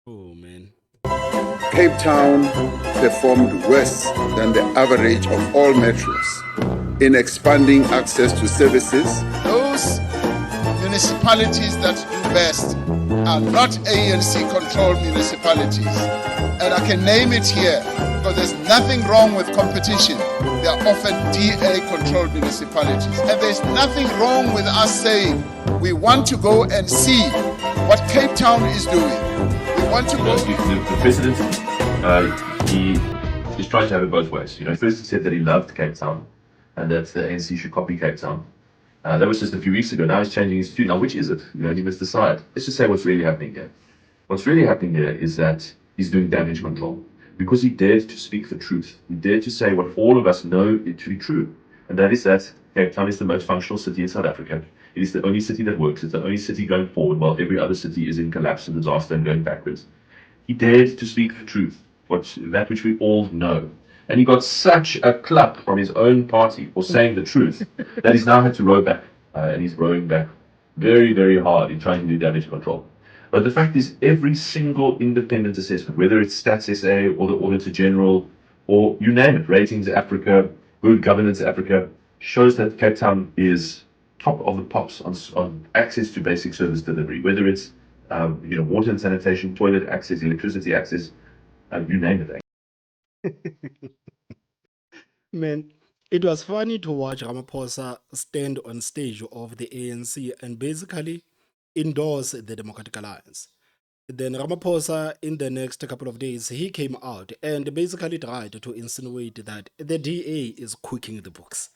Oh, man. Cape Town performed worse than the average of all metros in expanding access to services. Those municipalities that do best are not ANC-controlled municipalities. And I can name it here because there's nothing wrong with competition. They are often DA-controlled municipalities. And there's nothing wrong with us saying we want to go and see what Cape Town is doing. We want to go... The president, he's trying to have it both ways. First he said that he loved Cape Town and that the ANC should copy Cape Town. That was just a few weeks ago. Now he's changing his tune. Now, which is it? He must decide. Let's just say what's really happening here. What's really happening here is that he's doing damage control because he dared to speak the truth. He dared to say what all of us know it to be true, and that is that Cape Town is the most functional city in South Africa. It is the only city that works. It's the only city going forward while every other city is in collapse and disaster and going backwards. He dared to speak the truth, that which we all know. And he got such a clap from his own party for saying the truth that he's now had to row back. And he's rowing back very, very hard in trying to do damage control. But the fact is, every single independent assessment, whether it's Stats SA or the Auditor General, or you name it, Ratings Africa, Good Governance Africa, shows that Cape Town is top of the pops on access to basic service delivery, whether it's water and sanitation, toilet access, electricity access, you name it. Man, it was funny to watch Ramaphosa stand on stage of the ANC and basically endorse the Democratic Alliance. Then Ramaphosa, in the next couple of days, he came out and basically tried to insinuate that the DA is cooking the books.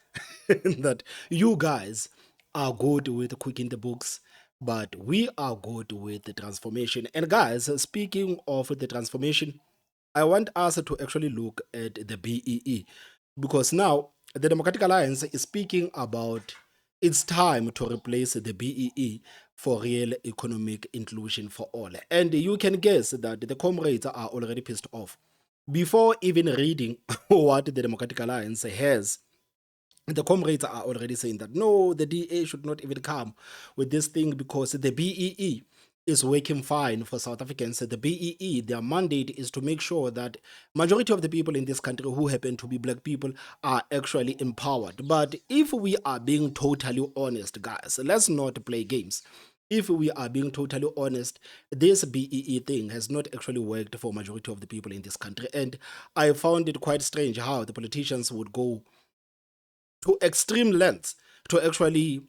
That you guys are good with cooking the books, but we are good with the transformation. And guys, speaking of the transformation, I want us to actually look at the BEE because now the Democratic Alliance is speaking about it's time to replace the BEE for real economic inclusion for all. And you can guess that the comrades are already pissed off. Before even reading what the Democratic Alliance has, the comrades are already saying that no, the DA should not even come with this thing because the BEE is working fine for South Africans. The BEE, their mandate is to make sure that majority of the people in this country who happen to be black people are actually empowered. But if we are being totally honest, guys, let's not play games. If we are being totally honest, this BEE thing has not actually worked for majority of the people in this country. And I found it quite strange how the politicians would go to extreme lengths to actually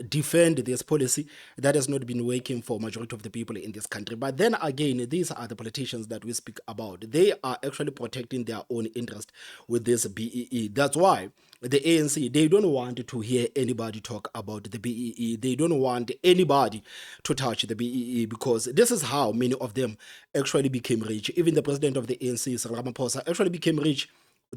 defend this policy that has not been working for majority of the people in this country. But then again, these are the politicians that we speak about. They are actually protecting their own interest with this BEE. That's why the ANC, they don't want to hear anybody talk about the BEE. They don't want anybody to touch the BEE because this is how many of them actually became rich. Even the president of the ANC, Ramaphosa, actually became rich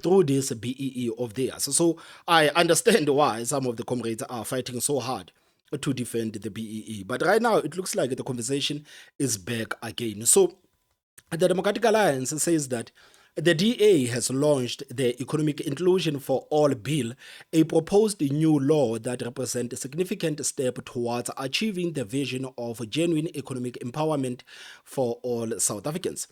through this BEE of theirs. So I understand why some of the comrades are fighting so hard to defend the BEE. But right now, it looks like the conversation is back again. So the Democratic Alliance says that the DA has launched the Economic Inclusion for All Bill, a proposed new law that represents a significant step towards achieving the vision of genuine economic empowerment for all South Africans.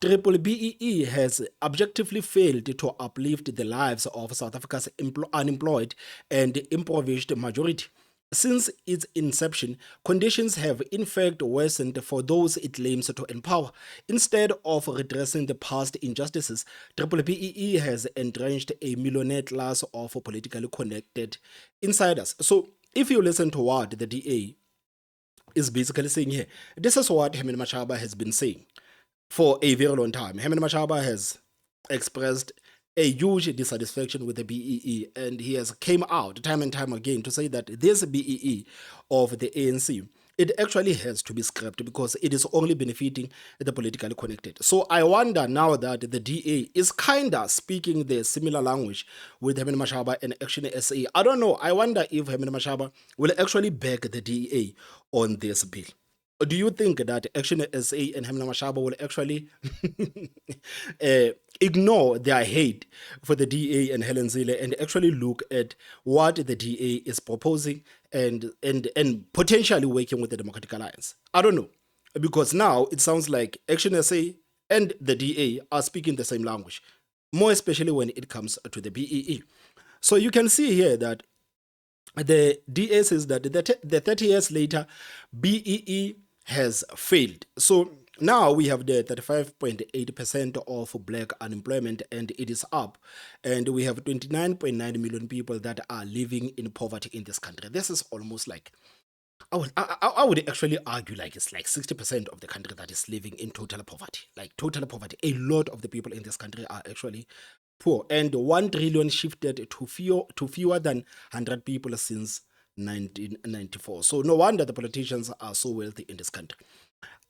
Triple BEE has objectively failed to uplift the lives of South Africa's unemployed and impoverished majority. Since its inception, conditions have in fact worsened for those it claims to empower. Instead of redressing the past injustices, Triple BEE has entrenched a millionaire class of politically connected insiders. So, if you listen to what the DA is basically saying here, this is what Herman Mashaba has been saying for a very long time. Herman Mashaba has expressed a huge dissatisfaction with the BEE, and he has came out time and time again to say that this BEE of the ANC, it actually has to be scrapped because it is only benefiting the politically connected. So I wonder now that the DA is kind of speaking the similar language with Herman Mashaba and Action SA. I don't know. I wonder if Herman Mashaba will actually back the DA on this bill. Do you think that Action SA and Hamna Mashaba will actually ignore their hate for the DA and Helen Zille and actually look at what the DA is proposing and potentially working with the Democratic Alliance? I don't know. because now it sounds like Action SA and the DA are speaking the same language, more especially when it comes to the BEE. So you can see here that the DA says that the 30 years later, BEE has failed. So now we have the 35.8% of black unemployment, and it is up. And we have 29.9 million people that are living in poverty in this country. This is almost like, I would actually argue like it's like 60% of the country that is living in total poverty. Like total poverty. A lot of the people in this country are actually poor. And 1 trillion shifted to fewer than 100 people since 1994. So no wonder the politicians are so wealthy in this country.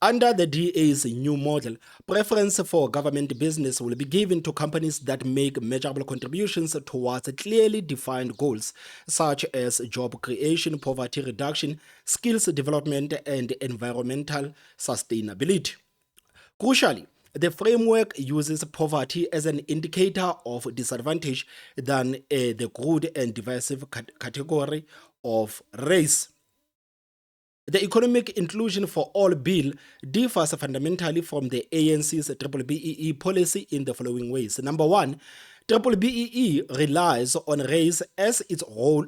Under the DA's new model, preference for government business will be given to companies that make measurable contributions towards clearly defined goals, such as job creation, poverty reduction, skills development, and environmental sustainability. Crucially, the framework uses poverty as an indicator of disadvantage than the good and divisive category of race. The economic inclusion for all bill differs fundamentally from the ANC's BBEE policy in the following ways. Number one, BBEE relies on race as its role.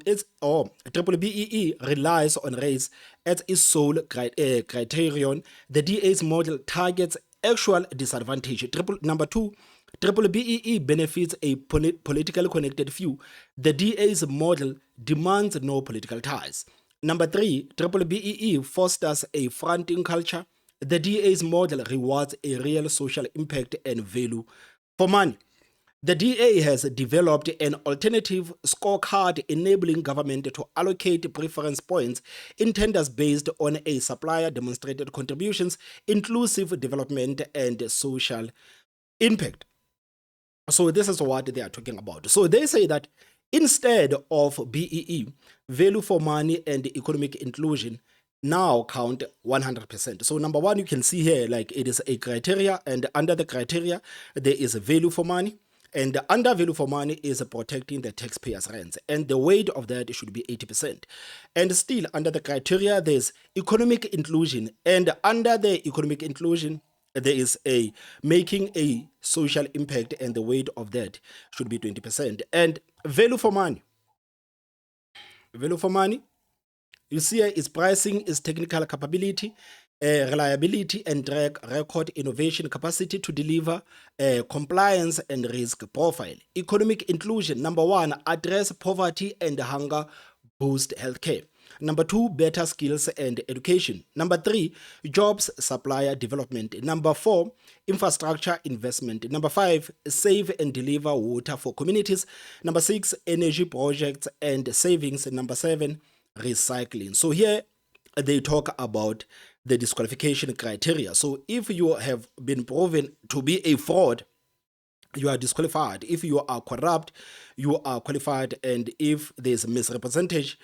BBEE relies on race as its sole criterion. The DA's model targets actual disadvantage. Number two, BBEE benefits a politically connected few. The DA's model demands no political ties. Number three, BBEE fosters a fronting culture. The DA's model rewards a real social impact and value for money. The DA has developed an alternative scorecard enabling government to allocate preference points in tenders based on a supplier demonstrated contributions, inclusive development, and social impact. So this is what they are talking about. So they say that instead of BEE, value for money and economic inclusion now count 100%. So number one, you can see here, like it is a criteria, and under the criteria, there is a value for money. And the under value for money is protecting the taxpayers' rents. And the weight of that should be 80%. And still, under the criteria, there's economic inclusion. And under the economic inclusion, there is a making a social impact, and the weight of that should be 20%. And value for money. Value for money, you see here, is pricing, is technical capability, reliability and track record, innovation capacity to deliver compliance and risk profile. Economic inclusion, number one, address poverty and hunger, boost healthcare. Number two, better skills and education. Number three, jobs, supplier development. Number four, infrastructure investment. Number five, save and deliver water for communities. Number six, energy projects and savings. Number seven, recycling. So here they talk about the disqualification criteria. So if you have been proven to be a fraud, you are disqualified. If you are corrupt, you are qualified. And if there's misrepresentation,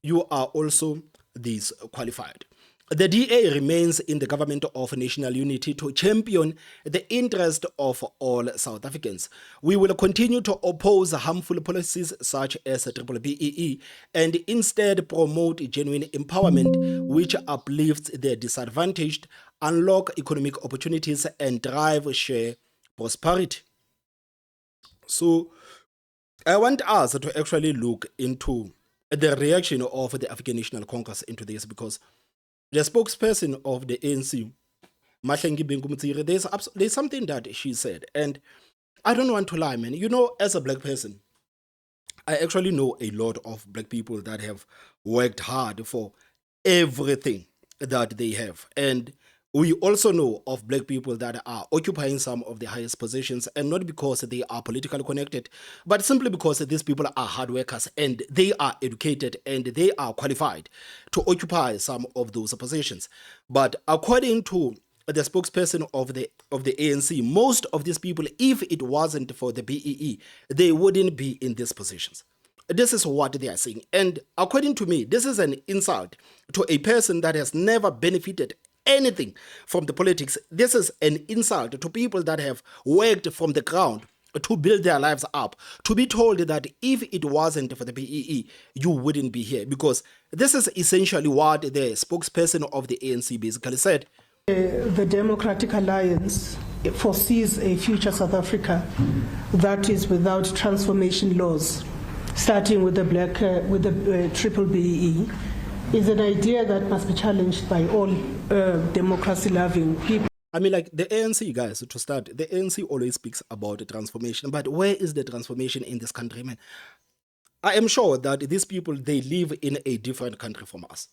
you are also disqualified. The DA remains in the government of national unity to champion the interest of all South Africans. We will continue to oppose harmful policies such as BBEE and instead promote genuine empowerment which uplifts the disadvantaged, unlock economic opportunities, and drive share prosperity. So I want us to actually look into the reaction of the African National Congress into this, because the spokesperson of the ANC, Mahlengi Bengumtsire, there's something that she said, and I don't want to lie, man. You know, as a black person, I actually know a lot of black people that have worked hard for everything that they have. And we also know of black people that are occupying some of the highest positions, and not because they are politically connected, but simply because these people are hard workers and they are educated and they are qualified to occupy some of those positions. But according to the spokesperson of the ANC, most of these people, if it wasn't for the BEE, they wouldn't be in these positions. This is what they are saying. And according to me, this is an insult to a person that has never benefited anything from the politics. This is an insult to people that have worked from the ground to build their lives up, to be told that if it wasn't for the BEE, you wouldn't be here. Because this is essentially what the spokesperson of the ANC basically said. The Democratic Alliance foresees a future South Africa that is without transformation laws, starting with the triple BEE, is an idea that must be challenged by all democracy-loving people. I mean, like the ANC, guys, to start, the ANC always speaks about the transformation, but where is the transformation in this country, man? I am sure that these people, they live in a different country from us.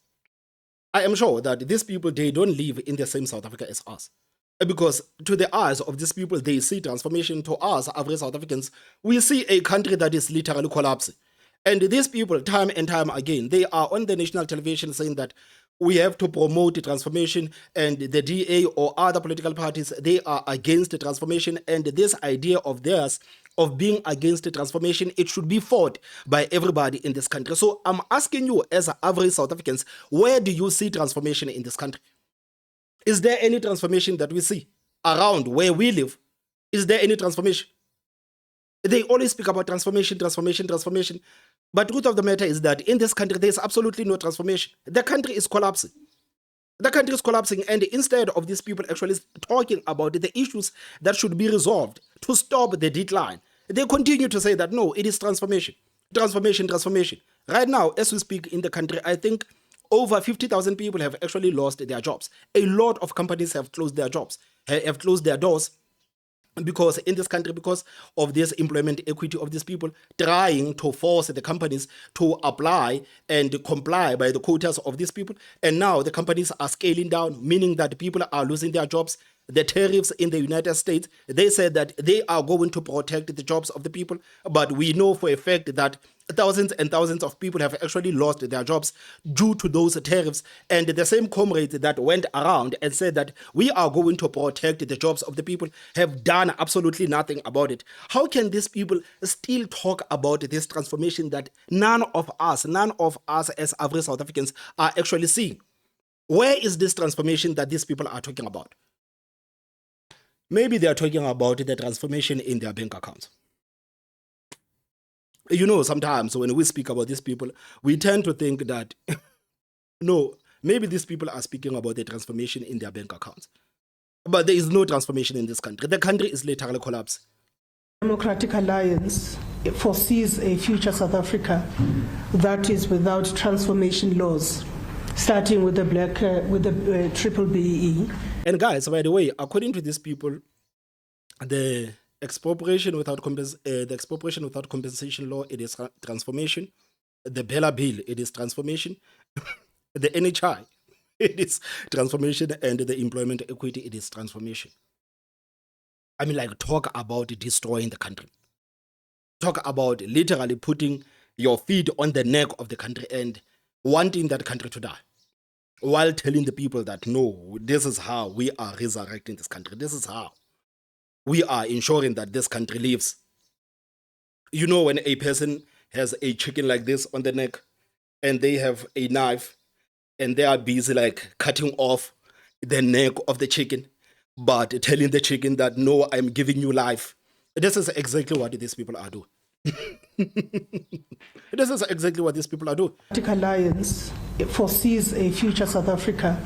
I am sure that these people, they don't live in the same South Africa as us. Because to the eyes of these people, they see transformation. To us, average South Africans, we see a country that is literally collapsing. And these people, time and time again, they are on the national television saying that we have to promote transformation, and the DA or other political parties, they are against the transformation. And this idea of theirs of being against the transformation, it should be fought by everybody in this country. So I'm asking you, as average South Africans, where do you see transformation in this country? Is there any transformation that we see around where we live? Is there any transformation? They always speak about transformation. But the truth of the matter is that in this country, there's absolutely no transformation. The country is collapsing. And instead of these people actually talking about the issues that should be resolved to stop the decline, they continue to say that, no, it is transformation. Right now, as we speak in the country, I think over 50,000 people have actually lost their jobs. A lot of companies have closed their jobs, have closed their doors, because in this country, because of this employment equity of these people trying to force the companies to apply and comply by the quotas of these people. And now the companies are scaling down, meaning that people are losing their jobs. The tariffs in the United States, they said that they are going to protect the jobs of the people. But we know for a fact that thousands and thousands of people have actually lost their jobs due to those tariffs. And the same comrades that went around and said that we are going to protect the jobs of the people have done absolutely nothing about it. How can these people still talk about this transformation that none of us as average South Africans are actually seeing? Where is this transformation that these people are talking about? Maybe they are talking about the transformation in their bank accounts. You know, sometimes when we speak about these people, we tend to think that, no, maybe these people are speaking about the transformation in their bank accounts. But there is no transformation in this country. The country is literally collapsing. Democratic Alliance foresees a future South Africa that is without transformation laws, starting with the triple BEE. And guys, by the way, according to these people, the expropriation without compensation law, it is transformation. The Bella Bill, it is transformation. The NHI, it is transformation, and the employment equity, it is transformation. I mean, like, talk about destroying the country. Talk about literally putting your feet on the neck of the country and wanting that country to die, while telling the people that, no, this is how we are resurrecting this country. This is how we are ensuring that this country lives. You know, when a person has a chicken like this on the neck and they have a knife and they are busy like cutting off the neck of the chicken, but telling the chicken that, no, I'm giving you life. This is exactly what these people are doing. This is exactly what these people are doing. The Democratic Alliance foresees a future South Africa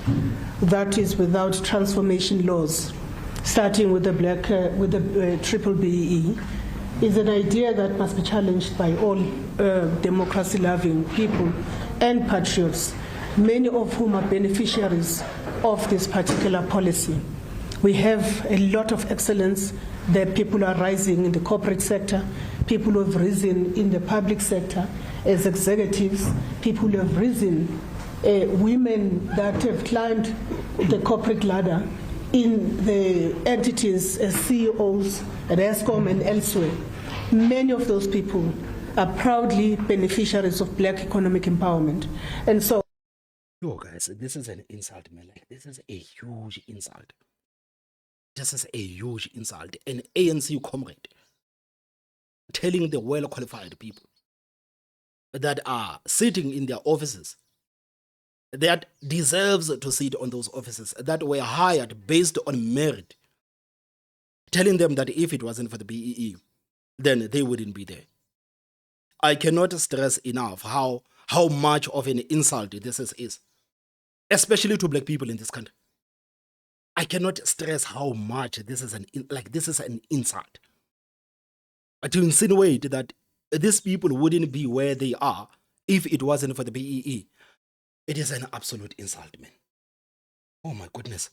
that is without transformation laws, starting with the triple BEE, is an idea that must be challenged by all democracy-loving people and patriots, many of whom are beneficiaries of this particular policy. We have a lot of excellence. The people are rising in the corporate sector. People who have risen in the public sector as executives. People who have risen, women that have climbed the corporate ladder in the entities as CEOs at ESCOM and elsewhere. Many of those people are proudly beneficiaries of black economic empowerment. And so, yo, guys, this is an insult, man. Like, this is a huge insult. This is a huge insult. An ANC comrade telling the well-qualified people that are sitting in their offices, that deserves to sit on those offices, that were hired based on merit, telling them that if it wasn't for the BEE, then they wouldn't be there. I cannot stress enough how much of an insult this is, especially to black people in this country. I cannot stress how much this is an insult. To insinuate that these people wouldn't be where they are if it wasn't for the BEE, it is an absolute insult, man. Oh my goodness.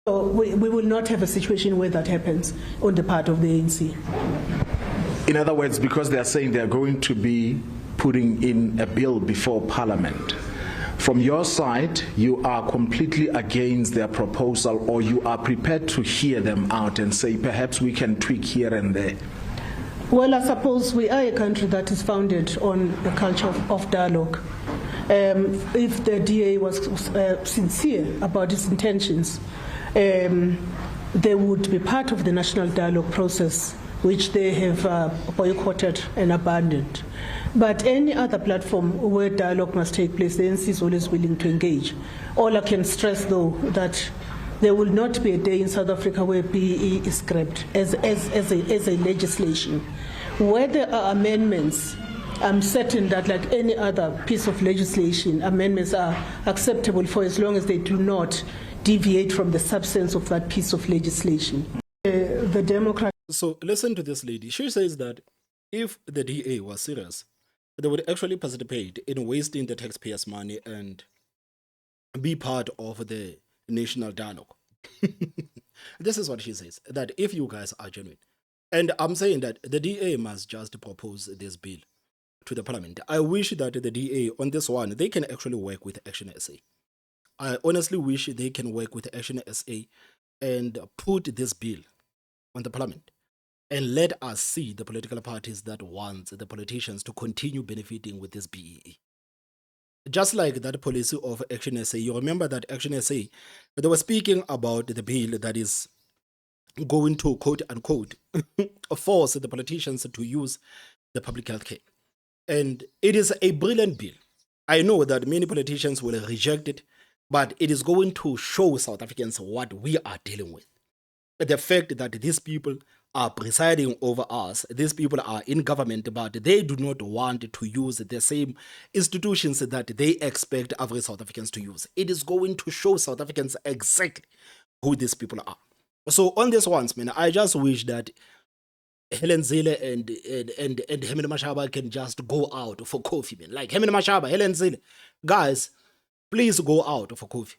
So we will not have a situation where that happens on the part of the ANC. In other words, because they are saying they are going to be putting in a bill before Parliament, from your side, you are completely against their proposal, or you are prepared to hear them out and say, perhaps we can tweak here and there? Well, I suppose we are a country that is founded on a culture of dialogue. If the DA was sincere about its intentions, they would be part of the national dialogue process, which they have boycotted and abandoned. But any other platform where dialogue must take place, the ANC is always willing to engage. All I can stress, though, that there will not be a day in South Africa where BEE is scrapped as a legislation. Where there are amendments, I'm certain that, like any other piece of legislation, amendments are acceptable for as long as they do not deviate from the substance of that piece of legislation. The Democrat. So listen to this lady. She says that if the DA was serious, they would actually participate in wasting the taxpayers' money and be part of the national dialogue. This is what she says, that if you guys are genuine. And I'm saying that the DA must just propose this bill to the parliament. I wish that the DA on this one, they can actually work with Action SA. I honestly wish they can work with Action SA and put this bill on the parliament and let us see the political parties that want the politicians to continue benefiting with this BEE. Just like that policy of Action SA, you remember that Action SA, they were speaking about the bill that is going to, quote unquote, force the politicians to use the public health care. And it is a brilliant bill. I know that many politicians will reject it, but it is going to show South Africans what we are dealing with. The fact that these people are presiding over us, these people are in government, but they do not want to use the same institutions that they expect average South Africans to use. It is going to show South Africans exactly who these people are. So on this one, man, I just wish that Helen Zille and Hemine Mashaba can just go out for coffee, man. Like Hemine Mashaba, Helen Zille, guys, please go out for coffee.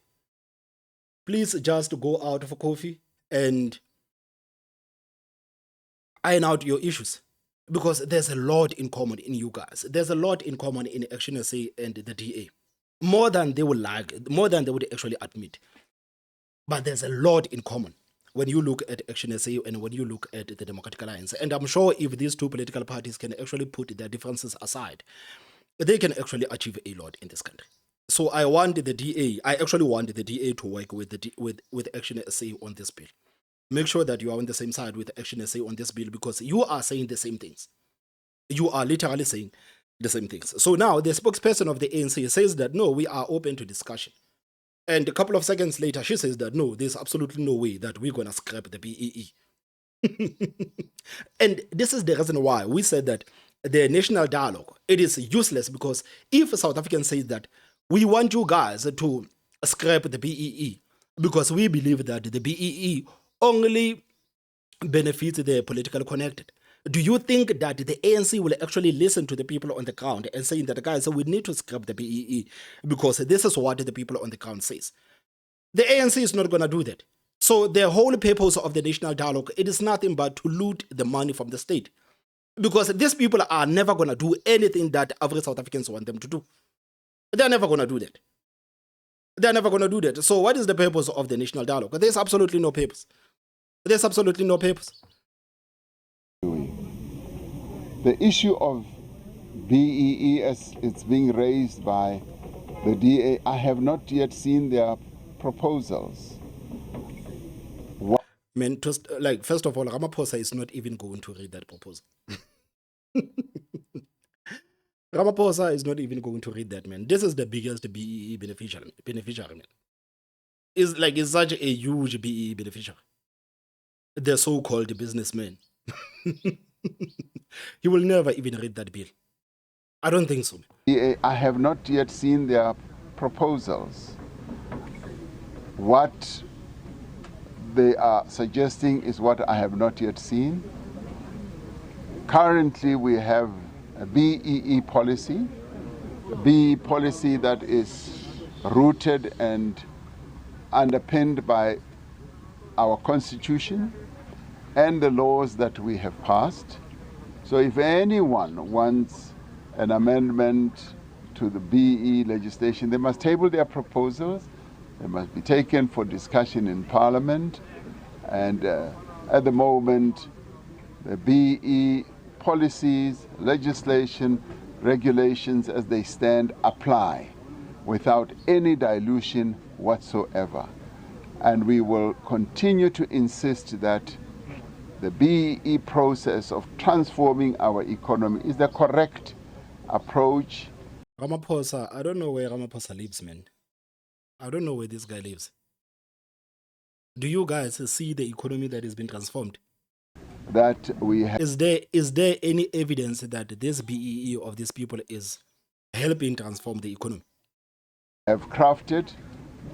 Please just go out for coffee and iron out your issues, because there's a lot in common in you guys. There's a lot in common in Action SA and the DA, more than they would like, more than they would actually admit. But there's a lot in common when you look at Action SA and when you look at the Democratic Alliance. And I'm sure if these two political parties can actually put their differences aside, they can actually achieve a lot in this country. So I want the DA, I actually want the DA to work with Action SA on this bill. Make sure that you are on the same side with Action SA on this bill, because you are saying the same things. You are literally saying the same things. So now the spokesperson of the ANC says that, no, we are open to discussion. And a couple of seconds later, she says that, no, there's absolutely no way that we're going to scrap the BEE. And this is the reason why we said that the national dialogue, it is useless, because if South Africans say that we want you guys to scrap the BEE because we believe that the BEE only benefits the politically connected, do you think that the ANC will actually listen to the people on the ground and saying that, guys, we need to scrap the BEE because this is what the people on the ground says? The ANC is not going to do that. So the whole purpose of the national dialogue, it is nothing but to loot the money from the state, because these people are never going to do anything that average South Africans want them to do. They're never going to do that. They're never going to do that. So what is the purpose of the national dialogue? There's absolutely no purpose. There's absolutely no purpose. The issue of BEE as it's being raised by the DA, I have not yet seen their proposals. Man, just, like, first of all, Ramaphosa is not even going to read that proposal. Ramaphosa is not even going to read that, man. This is the biggest BEE beneficiary, man. It's such a huge BEE beneficiary. The so-called businessman. He will never even read that bill. I don't think so. I have not yet seen their proposals. What they are suggesting is what I have not yet seen. Currently, we have a BEE policy, a BEE policy that is rooted and underpinned by our constitution and the laws that we have passed. So if anyone wants an amendment to the BEE legislation, they must table their proposals. They must be taken for discussion in Parliament. And at the moment, the BEE policies, legislation, regulations as they stand apply without any dilution whatsoever. And we will continue to insist that the BEE process of transforming our economy is the correct approach. Ramaphosa, I don't know where Ramaphosa lives, man. I don't know where this guy lives. Do you guys see the economy that has been transformed? That we Is there any evidence that this BEE of these people is helping transform the economy? have crafted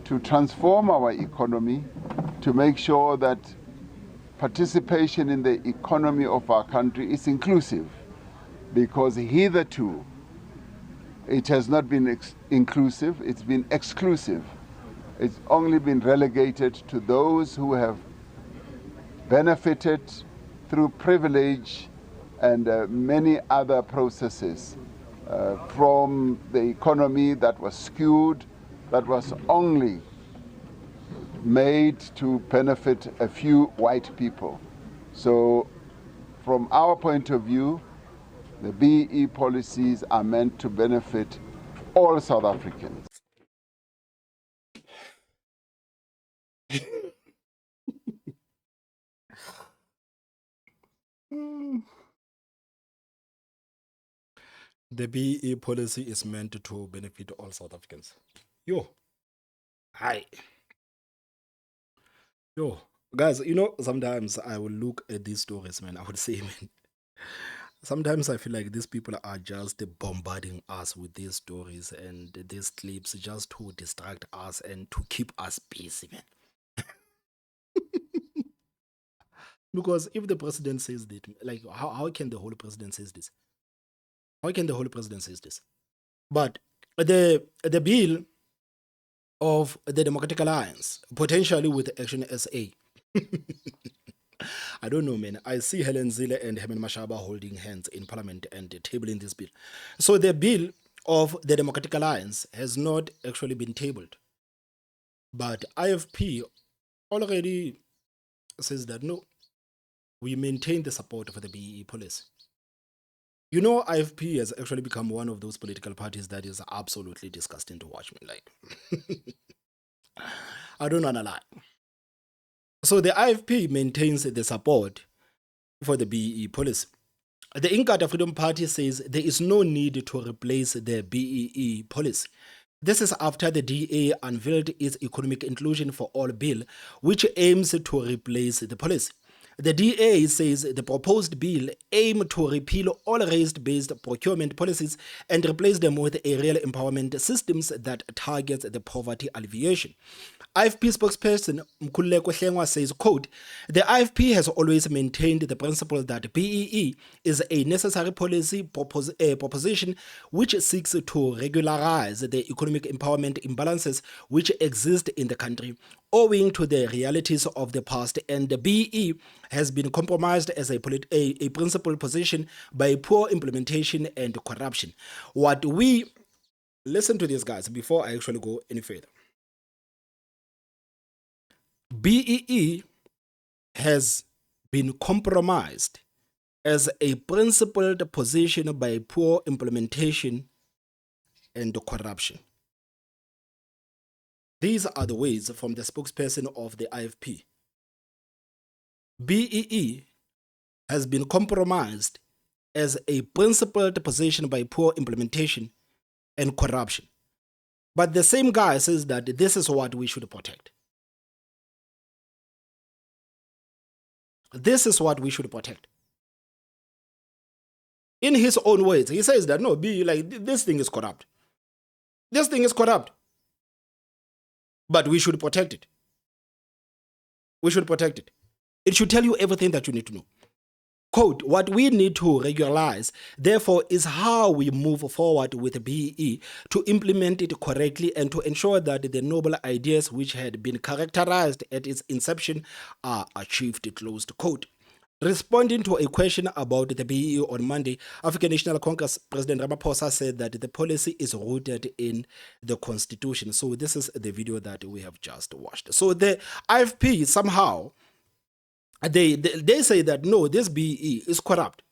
to transform our economy, to make sure that participation in the economy of our country is inclusive, because hitherto it has not been inclusive, it's been exclusive. It's only been relegated to those who have benefited through privilege and many other processes from the economy that was skewed, that was only made to benefit a few white people. So from our point of view, the BEE policies are meant to benefit all South Africans. The BEE policy is meant to benefit all South Africans. Yo. Hi. Yo. Guys, you know, sometimes I will look at these stories, man. I would say, man, sometimes I feel like these people are just bombarding us with these stories and these clips just to distract us and to keep us busy, man. Because if the president says that, like, how can the whole president say this? How can the whole president say this? But the bill of the Democratic Alliance, potentially with Action SA. I don't know, man. I see Helen Zille and Herman Mashaba holding hands in Parliament and tabling this bill. So the bill of the Democratic Alliance has not actually been tabled. But IFP already says that no, we maintain the support for the BEE policy. You know, IFP has actually become one of those political parties that is absolutely disgusting to watch, me. Like, I don't want to lie. So the IFP maintains the support for the BEE policy. The Inkatha Freedom Party says there is no need to replace the BEE policy. This is after the DA unveiled its Economic Inclusion for All bill, which aims to replace the policy. The DA says the proposed bill aims to repeal all race-based procurement policies and replace them with a real empowerment systems that targets the poverty alleviation. IFP spokesperson Mkhululeko Hlengwa says, quote, the IFP has always maintained the principle that BEE is a necessary policy proposition which seeks to regularize the economic empowerment imbalances which exist in the country owing to the realities of the past, and the BEE has been compromised as a principled position by poor implementation and corruption. Listen to these guys before I actually go any further. BEE has been compromised as a principled position by poor implementation and corruption. These are the words from the spokesperson of the IFP. BEE has been compromised as a principled position by poor implementation and corruption. But the same guy says that this is what we should protect. This is what we should protect. In his own words, he says that no, this thing is corrupt. This thing is corrupt. But we should protect it. We should protect it. It should tell you everything that you need to know. Quote, what we need to regularize, therefore, is how we move forward with the BEE to implement it correctly and to ensure that the noble ideas which had been characterized at its inception are achieved, closed quote. Responding to a question about the BEE on Monday, African National Congress President Ramaphosa said that the policy is rooted in the Constitution. So this is the video that we have just watched. So the IFP somehow, they say that no, this BEE is corrupt.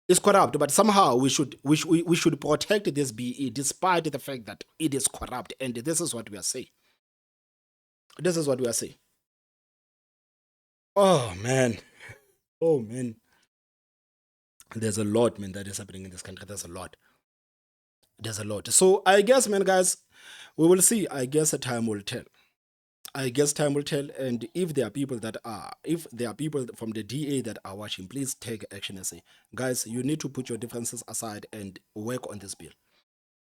It's corrupt, but somehow we should protect this BEE despite the fact that it is corrupt. And this is what we are saying. This is what we are saying. Oh man. Oh man. There's a lot, man, that is happening in this country. There's a lot. There's a lot. So I guess, man, guys, we will see. I guess time will tell. I guess time will tell. And if there are people from the DA that are watching, please take action and say, guys, you need to put your differences aside and work on this bill.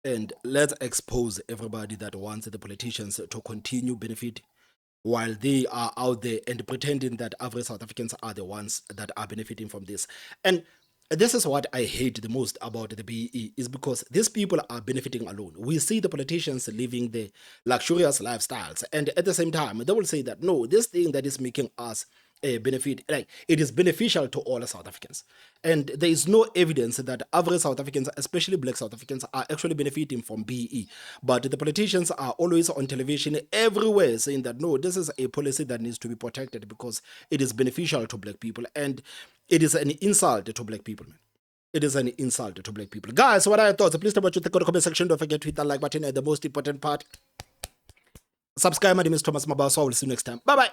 And let's expose everybody that wants the politicians to continue benefit while they are out there and pretending that average South Africans are the ones that are benefiting from this. And this is what I hate the most about the BEE, is because these people are benefiting alone. We see the politicians living the luxurious lifestyles, and at the same time, they will say that, no, this thing that is making us benefit, like it is beneficial to all South Africans. And there is no evidence that average South Africans, especially black South Africans, are actually benefiting from BEE. But the politicians are always on television everywhere saying that, no, this is a policy that needs to be protected because it is beneficial to black people. And it is an insult to black people, man. It is an insult to black people. Guys, what are your thoughts? Please tell me what you think in the comment section. Don't forget to hit that like button, and the most important part, subscribe. My name is Thomas Mabaso. I will see you next time. Bye-bye.